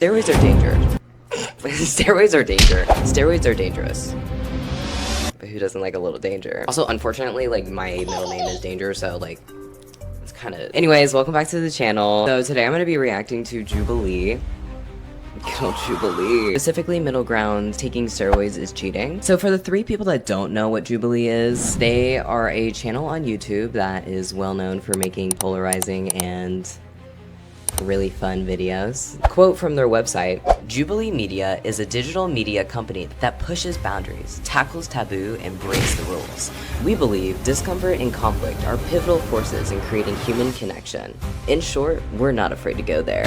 Steroids are danger. Steroids are danger. Steroids are dangerous. But who doesn't like a little danger? Also, unfortunately, like, my middle name is Danger, so, like, it's kind of... Anyways, welcome back to the channel. So today I'm going to be reacting to Jubilee. Good old Jubilee. Specifically, middle ground, taking steroids is cheating. So for the 3 people that don't know what Jubilee is, they are a channel on YouTube that is well known for making polarizing and really fun videos. Quote from their website: Jubilee Media is a digital media company that pushes boundaries, tackles taboo, and breaks the rules. We believe discomfort and conflict are pivotal forces in creating human connection. In short, we're not afraid to go there.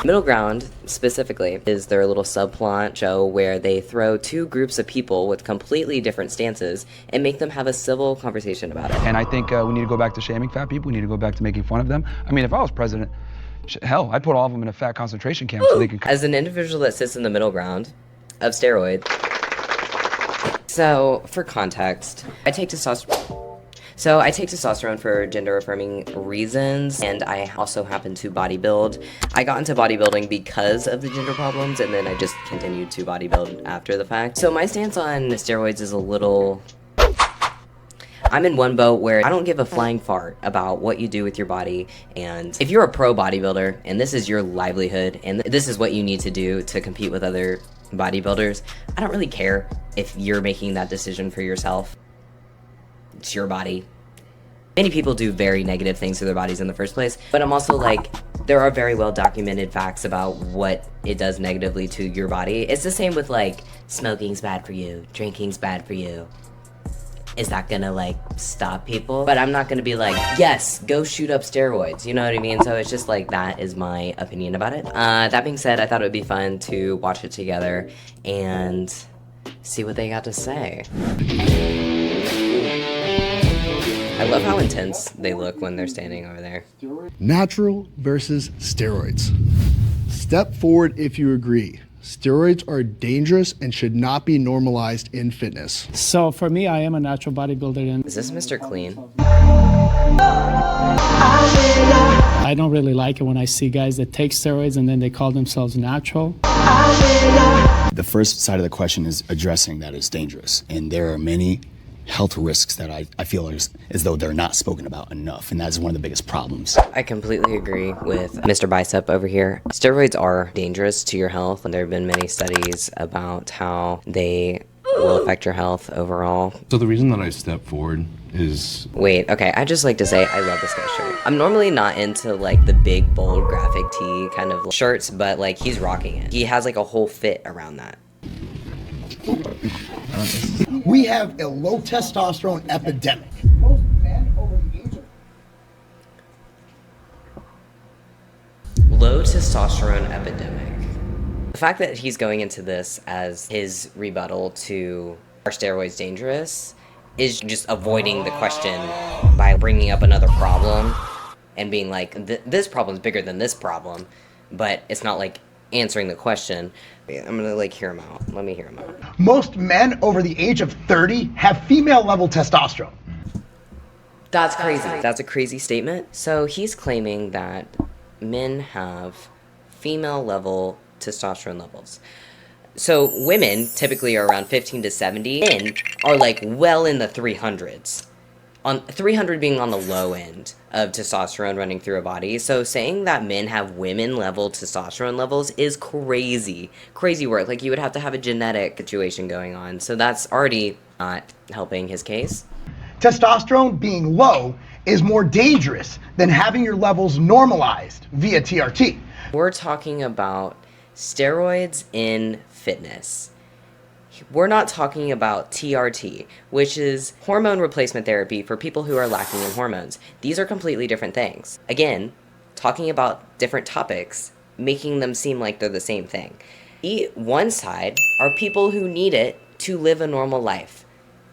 Middle Ground, specifically, is their little subplot show where they throw 2 groups of people with completely different stances and make them have a civil conversation about it. And I think we need to go back to shaming fat people. We need to go back to making fun of them. I mean, if I was president, hell, I'd put all of them in a fat concentration camp so they can... As an individual that sits in the middle ground of steroids, so for context, I take testosterone for gender-affirming reasons, and I also happen to bodybuild. I got into bodybuilding because of the gender problems, and then I just continued to bodybuild after the fact. So my stance on steroids is a little... I'm in one boat where I don't give a flying fart about what you do with your body, and if you're a pro bodybuilder, and this is your livelihood, and this is what you need to do to compete with other bodybuilders, I don't really care if you're making that decision for yourself. It's your body. Many people do very negative things to their bodies in the first place, but I'm also like, there are very well documented facts about what it does negatively to your body. It's the same with like, smoking's bad for you, drinking's bad for you. Is that gonna like stop people? But I'm not gonna be like, yes, go shoot up steroids, you know what I mean? So it's just like, that is my opinion about it. That being said, I thought it would be fun to watch it together and see what they got to say. I love how intense they look when they're standing over there. Natural versus steroids. Step forward if you agree. Steroids are dangerous and should not be normalized in fitness. So for me, I am a natural bodybuilder. And Is this Mr. Clean? I don't really like it when I see guys that take steroids and then they call themselves natural. The first side of the question is addressing that it's dangerous. And there are many health risks that I feel as though they're not spoken about enough, and that's one of the biggest problems. I completely agree with Mr. Bicep over here. Steroids are dangerous to your health, and there have been many studies about how they will affect your health overall. So the reason that I step forward is... Wait, okay, I just like to say I love this guy's shirt. I'm normally not into like the big, bold graphic tee kind of shirts, but like he's rocking it. He has like a whole fit around that. We have a low testosterone epidemic. Low testosterone epidemic. The fact that he's going into this as his rebuttal to are steroids dangerous is just avoiding the question by bringing up another problem and being like, this problem's bigger than this problem, but it's not like answering the question. I'm gonna like hear him out. Let me hear him out. Most men over the age of 30 have female level testosterone. That's crazy. That's a crazy statement. So he's claiming that men have female level testosterone levels. So women typically are around 15 to 70. Men are like well in the 300s. On 300 being on the low end of testosterone running through a body. So saying that men have women level testosterone levels is crazy. Crazy work. Like you would have to have a genetic situation going on. So that's already not helping his case. Testosterone being low is more dangerous than having your levels normalized via TRT. We're talking about steroids in fitness. We're not talking about TRT, which is hormone replacement therapy for people who are lacking in hormones. These are completely different things. Again, talking about different topics, making them seem like they're the same thing. One side are people who need it to live a normal life.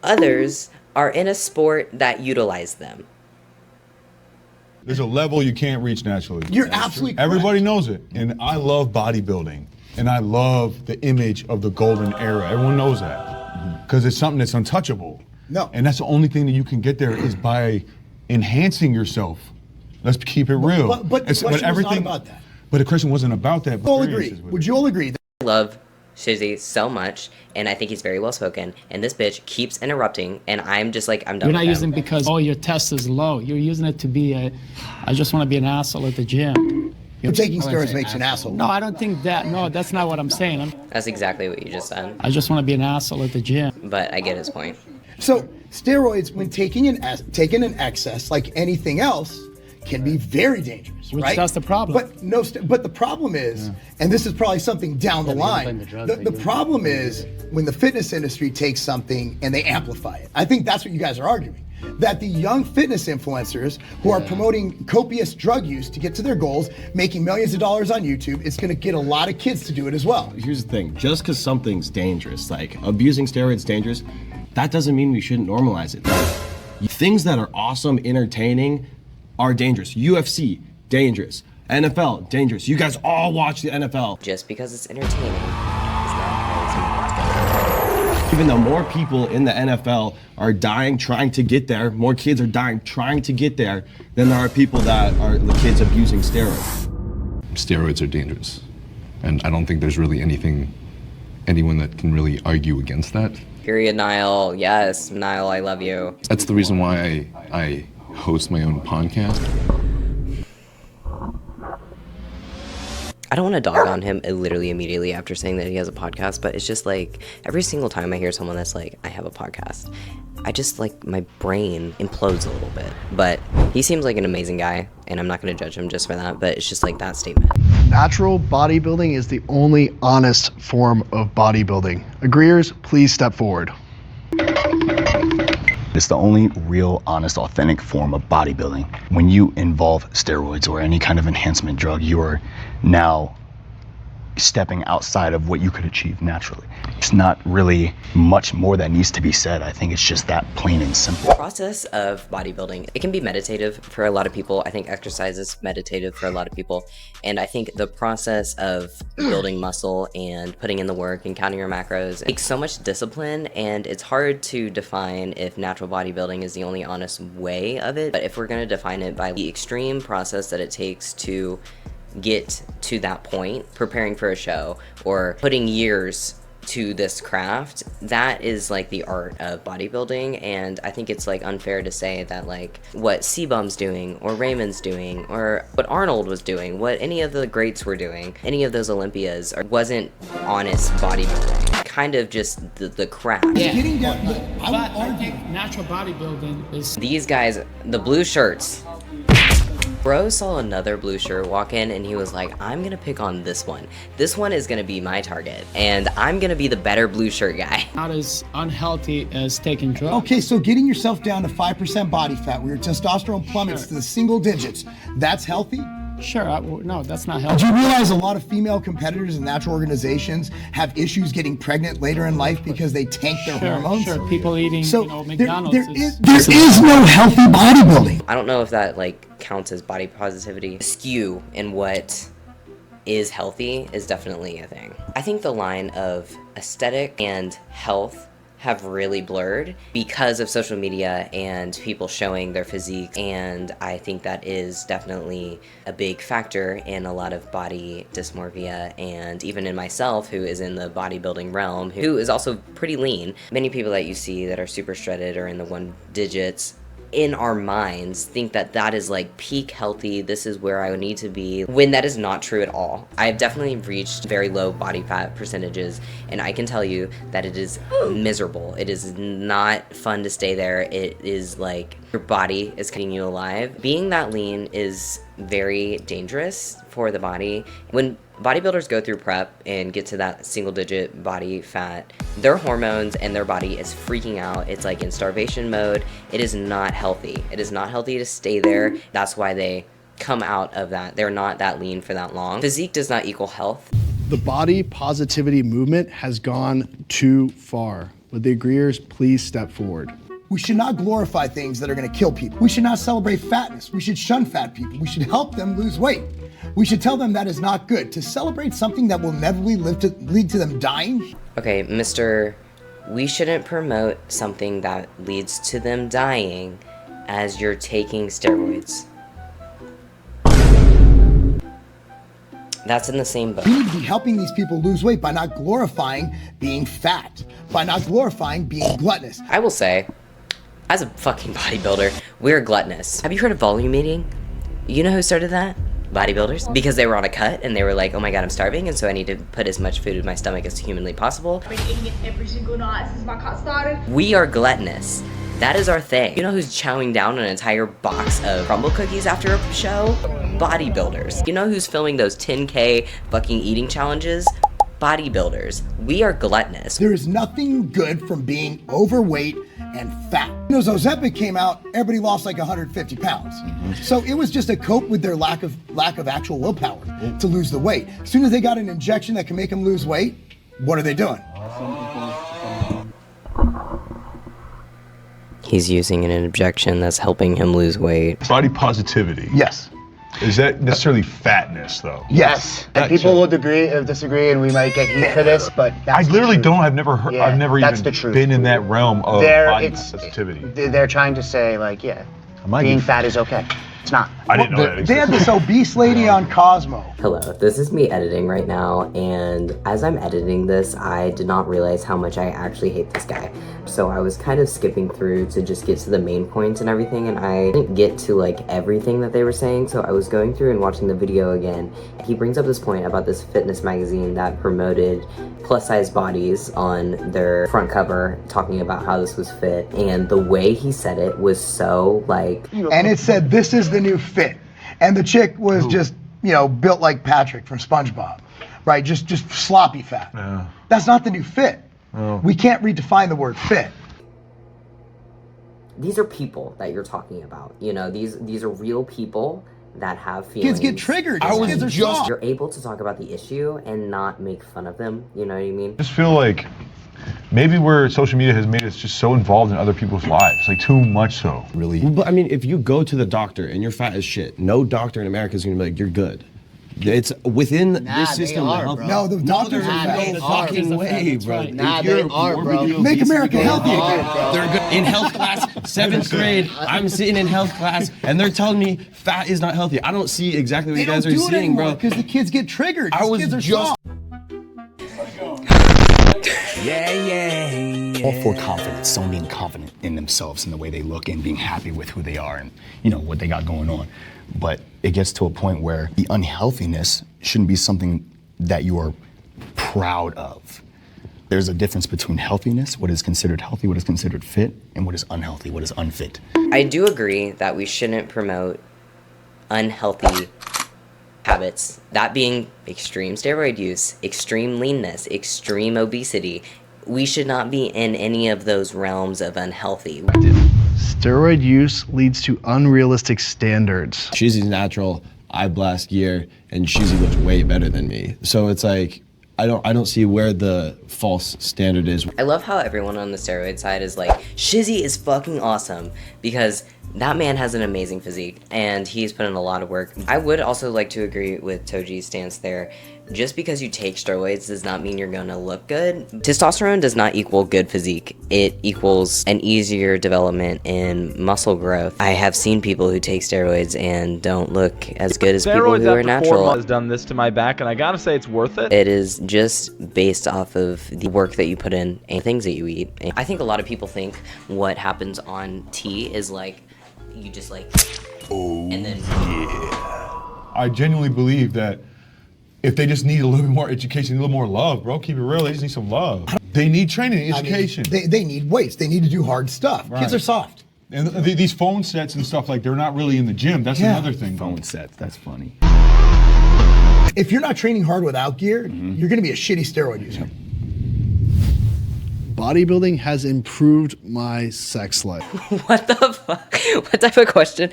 Others are in a sport that utilize them. There's a level you can't reach naturally. You're absolutely correct. Everybody knows it, and I love bodybuilding. And I love the image of the golden era. Everyone knows that. Because it's something that's untouchable. No. And that's the only thing that you can get there is by enhancing yourself. Let's keep it real. But the question was not about that. But the question wasn't about that. All agree. Would you all agree? I love Shizzy so much, and I think he's very well spoken, and this bitch keeps interrupting, and I'm just like, I'm done You're not with using him. it because, oh, your test is low. You're using it to be I just want to be an asshole at the gym. But taking steroids makes you an asshole. No, I don't think that. No, that's not what I'm saying. That's exactly what you just said, I just want to be an asshole at the gym. but I get his point. So steroids, when taken in excess, like anything else, can be very dangerous, Which right? that's the problem. But the problem is, and this is probably something down the line. The problem is when the fitness industry takes something and they amplify it. I think that's what you guys are arguing. That the young fitness influencers who are promoting copious drug use to get to their goals, making millions of dollars on YouTube, it's going to get a lot of kids to do it as well. Here's the thing, just because something's dangerous, like abusing steroids dangerous, that doesn't mean we shouldn't normalize it. Like, things that are awesome, entertaining, are dangerous. UFC, dangerous. NFL, dangerous. You guys all watch the NFL. Just because it's entertaining is not always. Even though more people in the NFL are dying trying to get there, more kids are dying trying to get there than there are people that are the kids abusing steroids. Steroids are dangerous. And I don't think there's really anyone that can really argue against that. Period, Niall. Yes, Niall, I love you. That's the reason why I host my own podcast. I don't want to dog on him literally immediately after saying that he has a podcast, but it's just like every single time I hear someone that's like, I have a podcast, I just like, my brain implodes a little bit. But he seems like an amazing guy, and I'm not going to judge him just for that, but it's just like that statement. Natural bodybuilding is the only honest form of bodybuilding. Agreeers, please step forward. It's the only real, honest, authentic form of bodybuilding. When you involve steroids or any kind of enhancement drug, you are now stepping outside of what you could achieve naturally. It's not really much more that needs to be said. I think it's just that plain and simple. The process of bodybuilding, it can be meditative for a lot of people. I think exercise is meditative for a lot of people. And I think the process of building muscle and putting in the work and counting your macros takes so much discipline, and it's hard to define if natural bodybuilding is the only honest way of it. But if we're gonna define it by the extreme process that it takes to get to that point, preparing for a show or putting years to this craft, that is like the art of bodybuilding. And I think it's like unfair to say that like what C-Bum's doing or Raymond's doing or what Arnold was doing, what any of the greats were doing, any of those Olympias wasn't honest bodybuilding. Kind of just the craft. Yeah. Getting down, But I think natural bodybuilding is... These guys, the blue shirts. Bro saw another blue shirt walk in and he was like, I'm gonna pick on this one. This one is gonna be my target and I'm gonna be the better blue shirt guy. Not as unhealthy as taking drugs. Okay, so getting yourself down to 5% body fat where your testosterone plummets to the single digits, that's healthy? Sure, no, that's not Do healthy. you realize a lot of female competitors in natural organizations have issues getting pregnant later in life because they tank their hormones? Sure, people eating, So McDonald's. there is no healthy bodybuilding. I don't know if that like counts as body positivity. Skew in what is healthy is definitely a thing. I think the line of aesthetic and health have really blurred because of social media and people showing their physique, and I think that is definitely a big factor in a lot of body dysmorphia, and even in myself, who is in the bodybuilding realm, who is also pretty lean. Many people that you see that are super shredded or in the 1 digits in our minds think that that is like peak healthy, this is where I would need to be, when that is not true at all. I've definitely reached very low body fat percentages, and I can tell you that it is miserable. It is not fun to stay there. It is like your body is keeping you alive. Being that lean is very dangerous for the body. When bodybuilders go through prep and get to that single digit body fat, their hormones and their body is freaking out. It's like in starvation mode. It is not healthy. It is not healthy to stay there. That's why they come out of that. They're not that lean for that long. Physique does not equal health. The body positivity movement has gone too far. Would the agreeers please step forward? We should not glorify things that are going to kill people. We should not celebrate fatness. We should shun fat people. We should help them lose weight. We should tell them that is not good. To celebrate something that will inevitably lead to them dying. Okay, Mr. We shouldn't promote something that leads to them dying as you're taking steroids. That's in the same boat. We need to be helping these people lose weight by not glorifying being fat, by not glorifying being gluttonous. I will say, as a fucking bodybuilder, we're gluttonous. Have you heard of volume eating? You know who started that? Bodybuilders. Because they were on a cut and they were like, oh my god, I'm starving, and so I need to put as much food in my stomach as humanly possible. I've been eating it every single night since my cut started. We are gluttonous. That is our thing. You know who's chowing down an entire box of crumble cookies after a show? Bodybuilders. You know who's filming those 10K fucking eating challenges? Bodybuilders. We are gluttonous. There is nothing good from being overweight and fat. You know, Ozempic came out, everybody lost like 150 pounds. So it was just a cope with their lack of actual willpower to lose the weight. As soon as they got an injection that can make them lose weight, what are they doing? He's using an injection that's helping him lose weight. Body positivity. Yes. Is that necessarily fatness, though? Yes. And people will disagree, and we might get heat for this, but that's I literally the truth. I've never heard, Yeah, I've never that's even the truth. been in that realm of body positivity. They're trying to say, like, yeah, being fat is okay. It's not. I didn't know that They had this obese lady on Cosmo. Hello, this is me editing right now, and as I'm editing this, I did not realize how much I actually hate this guy. So I was kind of skipping through to just get to the main points and everything, and I didn't get to like everything that they were saying, so I was going through and watching the video again. He brings up this point about this fitness magazine that promoted plus-size bodies on their front cover, talking about how this was fit, and the way he said it was so like... And it said, this is the new fit. And the chick was just, you know, built like Patrick from SpongeBob, right? Just sloppy fat. Yeah. That's not the new fit. Oh. We can't redefine the word fit. These are people that you're talking about. You know, these are real people that have feelings. Kids get triggered. Kids are soft. You're able to talk about the issue and not make fun of them. You know what I mean? I just feel like maybe where social media has made us just so involved in other people's lives, like too much so. Really? But I mean, if you go to the doctor and you're fat as shit, no doctor in America is gonna be like, you're good. It's within this system. No, the doctors are no fucking way, bro. Nah, they are, bro. Make America healthy again. They're good. In health class, 7th grade, I'm sitting in health class, and they're telling me fat is not healthy. I don't see exactly what you guys are seeing, bro. Because the kids get triggered. I was kids are just. All for confidence, someone being confident in themselves and the way they look and being happy with who they are and, you know, what they got going on. But it gets to a point where the unhealthiness shouldn't be something that you are proud of. There's a difference between healthiness, what is considered healthy, what is considered fit, and what is unhealthy, what is unfit. I do agree that we shouldn't promote unhealthy habits. That being extreme steroid use, extreme leanness, extreme obesity. We should not be in any of those realms of unhealthy. Steroid use leads to unrealistic standards. Shizzy's natural, I blast gear, and Shizzy looks way better than me. So it's like, I don't see where the false standard is. I love how everyone on the steroid side is like, Shizzy is fucking awesome, because that man has an amazing physique, and he's put in a lot of work. I would also like to agree with Toji's stance there. Just because you take steroids does not mean you're gonna look good. Testosterone does not equal good physique. It equals an easier development in muscle growth. I have seen people who take steroids and don't look as good as people who are natural. Has done this to my back, and I gotta say it's worth it. It is just based off of the work that you put in and things that you eat. And I think a lot of people think what happens on T is like, you just like, and then I genuinely believe that if they just need a little bit more education, a little more love, bro, keep it real, they just need some love. They need training and education. I mean, they need weights. They need to do hard stuff. Right. Kids are soft. And these phone sets and stuff, like, they're not really in the gym. That's another thing. Phone sets, that's funny. If you're not training hard without gear, you're gonna be a shitty steroid user. Bodybuilding has improved my sex life. What the fuck? What type of question?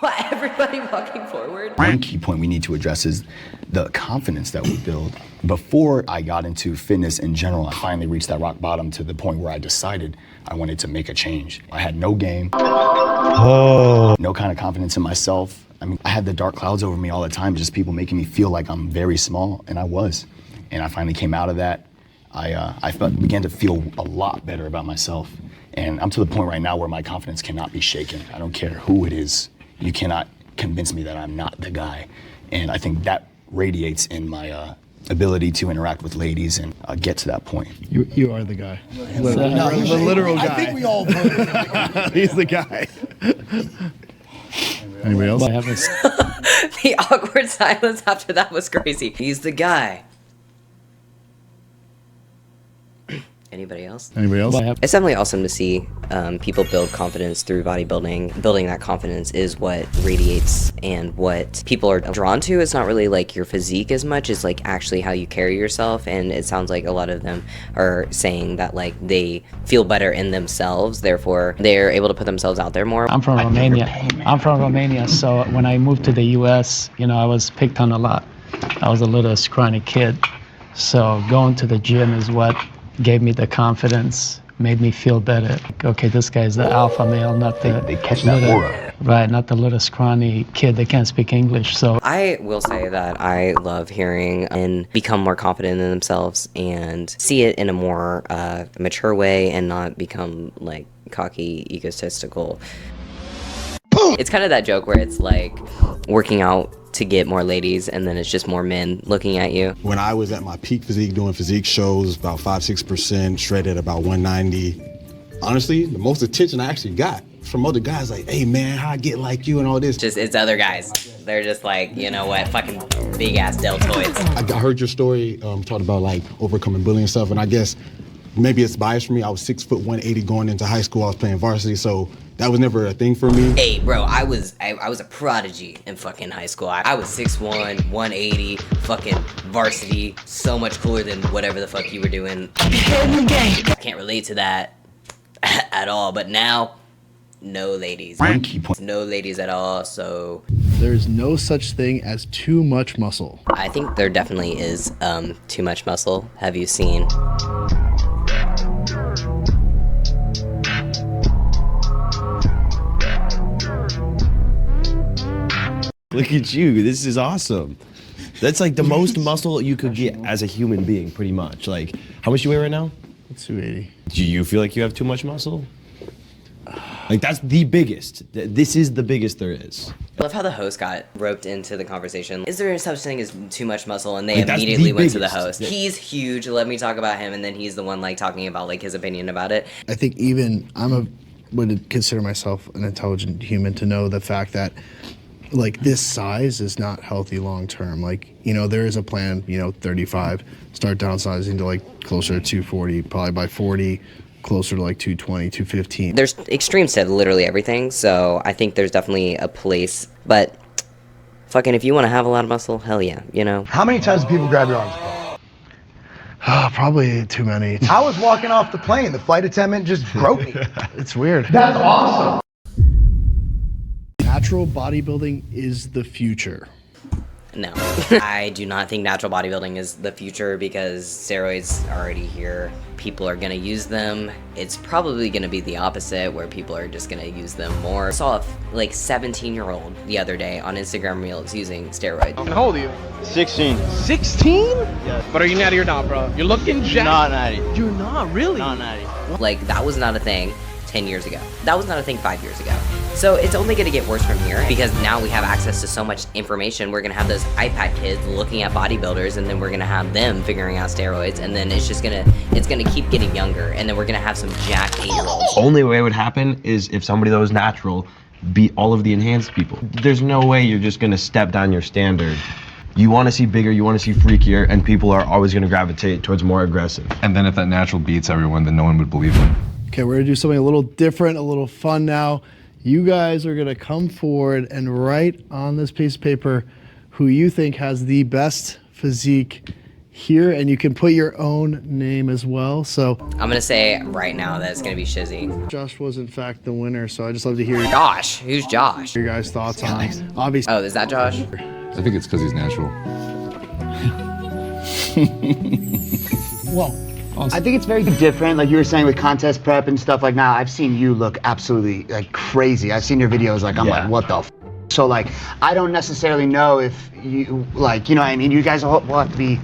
What, everybody walking forward? One key point we need to address is the confidence that we build. Before I got into fitness in general, I finally reached that rock bottom to the point where I decided I wanted to make a change. I had no game, no kind of confidence in myself. I mean, I had the dark clouds over me all the time, just people making me feel like I'm very small, and I was. And I finally came out of that. I began to feel a lot better about myself. And I'm to the point right now where my confidence cannot be shaken. I don't care who it is. You cannot convince me that I'm not the guy. And I think that radiates in my ability to interact with ladies and get to that point. You are the guy. No, The literal guy. I think we all voted. He's the guy. Anybody else? The awkward silence after that was crazy. He's the guy. Anybody else? Anybody else? It's definitely awesome to see people build confidence through bodybuilding. Building that confidence is what radiates and what people are drawn to. It's not really like your physique as much as like actually how you carry yourself. And it sounds like a lot of them are saying that like they feel better in themselves, therefore they're able to put themselves out there more. I'm from Romania. So when I moved to the US, you know, I was picked on a lot. I was a little scrawny kid. So going to the gym is what gave me the confidence, made me feel better. Okay, this guy's the alpha male, not the they catch that aura. Right, not the little scrawny kid that can't speak English. So I will say that I love hearing and become more confident in themselves and see it in a more mature way and not become like cocky, egotistical. It's kind of that joke where it's like working out to get more ladies and then it's just more men looking at you. When I was at my peak physique doing physique shows, about 5-6%, shredded about 190. Honestly, the most attention I actually got from other guys like, hey man, how I get like you and all this. Just, it's other guys. They're just like, you know what, fucking big ass deltoids. I heard your story, talked about like overcoming bullying and stuff, and I guess maybe it's biased for me. I was 6 foot 180 going into high school. I was playing varsity, so that was never a thing for me. Hey, bro, I was a prodigy in fucking high school. I was 6'1", 180, fucking varsity, so much cooler than whatever the fuck you were doing. I can't relate to that at all, but now, no ladies. No ladies at all, so. There's no such thing as too much muscle. I think there definitely is too much muscle. Have you seen? Look at you, this is awesome. That's like the most muscle you could get as a human being, pretty much. Like, how much you weigh right now? 280. Do you feel like you have too much muscle? Like, that's the biggest. This is the biggest there is. I love how the host got roped into the conversation. Is there such thing as too much muscle? And they Like, that's immediately the went to the biggest. host. He's huge, let me talk about him, and then he's the one like talking about like his opinion about it. I think even would consider myself an intelligent human to know the fact that like this size is not healthy long term. Like, you know, there is a plan, you know, 35, start downsizing to like closer to 240, probably by 40, closer to like 220, 215. There's extremes to literally everything, so I think there's definitely a place, but fucking if you want to have a lot of muscle, hell yeah, you know? How many times do people grab your arms, bro? Probably too many. I was walking off the plane, the flight attendant just groped me. It's weird. That's awesome. Natural bodybuilding is the future. No. I do not think natural bodybuilding is the future because steroids are already here. People are gonna use them. It's probably gonna be the opposite where people are just gonna use them more. I saw a like 17-year-old the other day on Instagram Reels using steroids. How old are you? 16. 16? Yeah. But are you natty or not, bro? You're looking jacked. Not natty. You're not, really? Not natty. Like, that was not a thing 10 years ago. That was not a thing 5 years ago. So it's only gonna get worse from here because now we have access to so much information. We're gonna have those iPad kids looking at bodybuilders and then we're gonna have them figuring out steroids and then it's gonna keep getting younger and then we're gonna have some jacked 8-year-olds. Only way it would happen is if somebody that was natural beat all of the enhanced people. There's no way you're just gonna step down your standard. You want to see bigger, you want to see freakier, and people are always going to gravitate towards more aggressive. And then if that natural beats everyone, then no one would believe them. Okay, we're gonna do something a little different, a little fun now. You guys are gonna come forward and write on this piece of paper who you think has the best physique here, and you can put your own name as well. So I'm gonna say right now that it's gonna be Shizzy. Josh was in fact the winner, so I just love to hear Josh? Who's Josh? your guys' thoughts on obviously. Oh, is that Josh? I think it's because he's natural. Well, I think it's very different, like you were saying with contest prep and stuff like now. I've seen you look absolutely like crazy. I've seen your videos, like I'm like, what the f? So like, I don't necessarily know if you, like, you know what I mean? You guys will have to be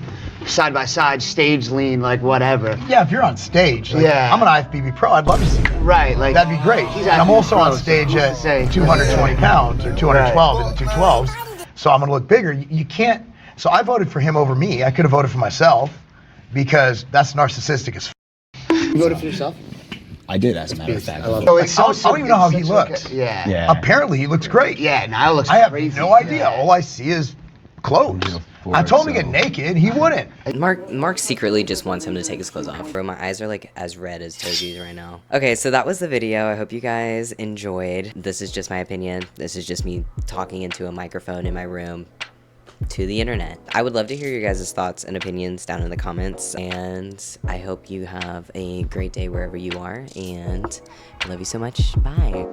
side by side, stage lean, like whatever. Yeah, if you're on stage, like, yeah. I'm an IFBB pro, I'd love to see that. Right, like. That'd be great. And I'm also on stage at 220 pounds or 212 in the 212s. so I'm gonna look bigger. You can't. So I voted for him over me. I could have voted for myself because that's narcissistic as. You voted for yourself? I did, as a matter of fact. So it's so I don't even know how he looks. Yeah. Apparently, he looks great. Yeah, Niall looks I have crazy. no idea. All I see is clothes. I told him to get naked. He wouldn't. Mark secretly just wants him to take his clothes off. Bro, my eyes are like as red as Togi's right now. Okay, so that was the video. I hope you guys enjoyed. This is just my opinion. This is just me talking into a microphone in my room to the internet. I would love to hear your guys' thoughts and opinions down in the comments, and I hope you have a great day wherever you are, and I love you so much. Bye.